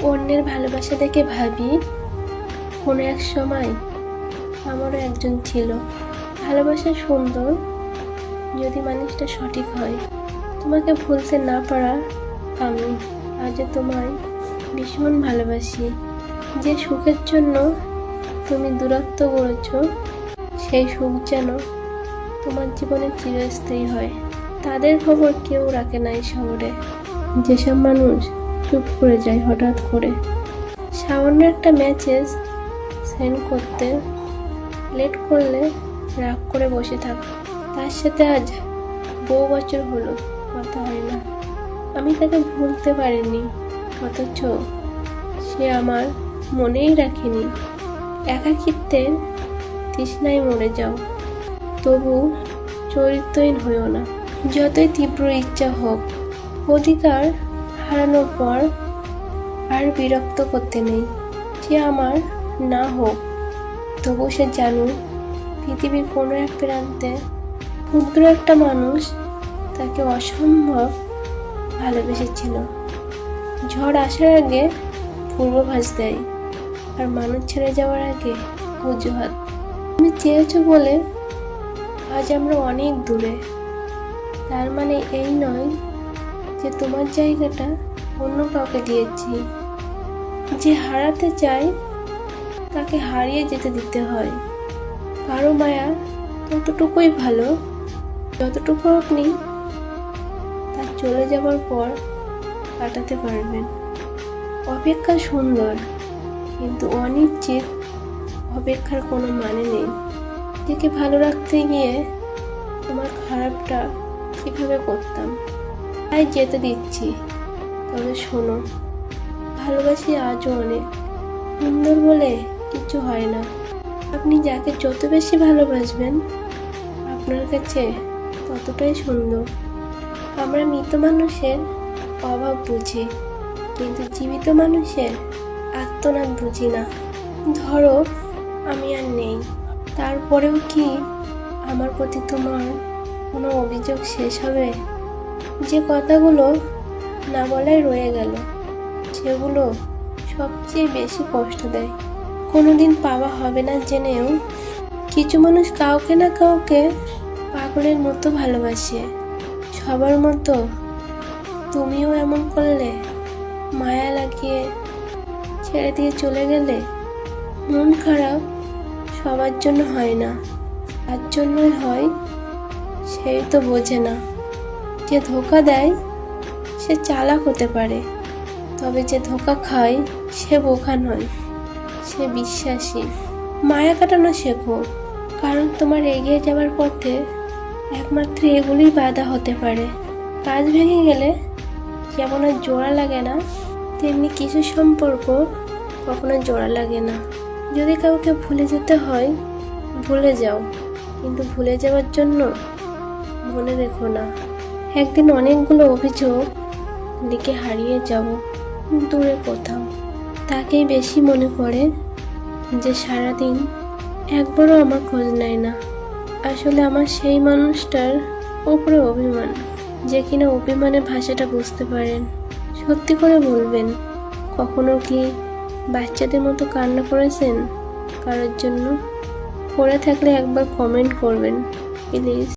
অন্যের ভালোবাসা দেখে ভাবি কোনো এক সময় আমারও একজন ছিল। ভালোবাসা সুন্দর যদি মানুষটা সঠিক হয়। তোমাকে ভুলতে না পারা আমি আজও তোমায় ভীষণ ভালোবাসি। যে সুখের জন্য তুমি দূরত্ব গড়েছ সেই সুখ যেন তোমার জীবনে চিরস্থায়ী হয়। তাদের খবর কেউ রাখে না এই শহরে। যেসব মানুষ চুপ করে যায় হঠাৎ করে, সামান্য একটা মেসেজ সেন্ড করতে লেট করলে রাগ করে বসে থাক। তার সাথে আজ বহু বছর হলো কথা হয় না। আমি তাকে ভুলতে পারিনি, অথচ সে আমার মনেই রাখেনি। একাকিত্বের তৃষ্ণায় মরে যাও, তবু চরিত্রহীন হইও না। যতই তীব্র ইচ্ছা হোক, অধিকার হারানোর পর আর বিরক্ত করতে নেই। সে আমার না হোক, তবু সে জানুক পৃথিবীর কোনো এক প্রান্তে ক্ষুদ্র একটা মানুষ তাকে অসম্ভব ভালোবেসেছিল। ঝড় আসার আগে পূর্বাভাস দেয়, আর মানুষ ছেড়ে যাওয়ার আগে অজুহাত। তুমি চেয়েছো বলে আজ আমরা অনেক দূরে। তার মানে এই নয় যে তোমার জায়গাটা অন্য কাউকে দিয়েছি। যে হারাতে চায় তাকে হারিয়ে যেতে দিতে হয়। কারো মায়া ততটুকুই ভালো যতটুকু আপনি তার চলে যাবার পর কাটাতে পারবেন। অপেক্ষা সুন্দর, কিন্তু অনিশ্চিত অপেক্ষার কোনো মানে নেই। নিজেকে ভালো রাখতে গিয়ে তোমার খারাপটা কিভাবে করতাম, তাই যেতে দিচ্ছি। তবে শোনো, ভালোবাসি আজও অনেক। সুন্দর বলে কিছু হয় না। আপনি যাকে যত বেশি ভালোবাসবেন আপনার কাছে ততটাই সুন্দর। আমরা মৃত মানুষের অভাব বুঝি, কিন্তু জীবিত মানুষের আর্তনাদ বুঝি না। ধরো আমি আর নেই, তারপরেও কি আমার প্রতি তোমার কোনো অভিযোগ শেষ হবে? যে কথাগুলো না বলাই রয়ে গেল, সেগুলো সবচেয়ে বেশি কষ্ট দেয়। কোনোদিন পাওয়া হবে না জেনেও কিছু মানুষ কাউকে না কাউকে পাগলের মতো ভালোবাসে। সবার মতো তুমিও এমন করলে, মায়া লাগিয়ে ছেড়ে দিয়ে চলে গেলে। মন খারাপ সবার জন্য হয় না, তার জন্যই হয় সেই তো বোঝে না। যে ধোঁকা দেয় সে চালাক হতে পারে, তবে যে ধোঁকা খায় সে বোকা নয়, সে বিশ্বাসী। মায়া কাটানো শেখো, কারণ তোমার এগিয়ে যাওয়ার পথে একমাত্র এগুলোই বাধা হতে পারে। কাজ ভেঙে গেলে যেমন আর জোড়া লাগে না, তেমনি কিছু সম্পর্ক কখনো জোড়া লাগে না। যদি কাউকে ভুলে যেতে হয় ভুলে যাও, কিন্তু ভুলে যাওয়ার জন্য মনে রেখো না। একদিন অনেকগুলো অভিযোগ লিখে হারিয়ে যাব দূরে কোথাও। তাকেই বেশি মনে পড়ে যে সারাদিন একবারও আমার খোঁজ নেয় না। আসলে আমার সেই মানুষটার উপরে অভিমান, যে কিনা অভিমানের ভাষাটা বুঝতে পারেন। সত্যি করে বলবেন, কখনো কি বাচ্চাদের মতো কান্না করেছেন কারোর জন্য? করে থাকলে একবার কমেন্ট করবেন প্লিজ।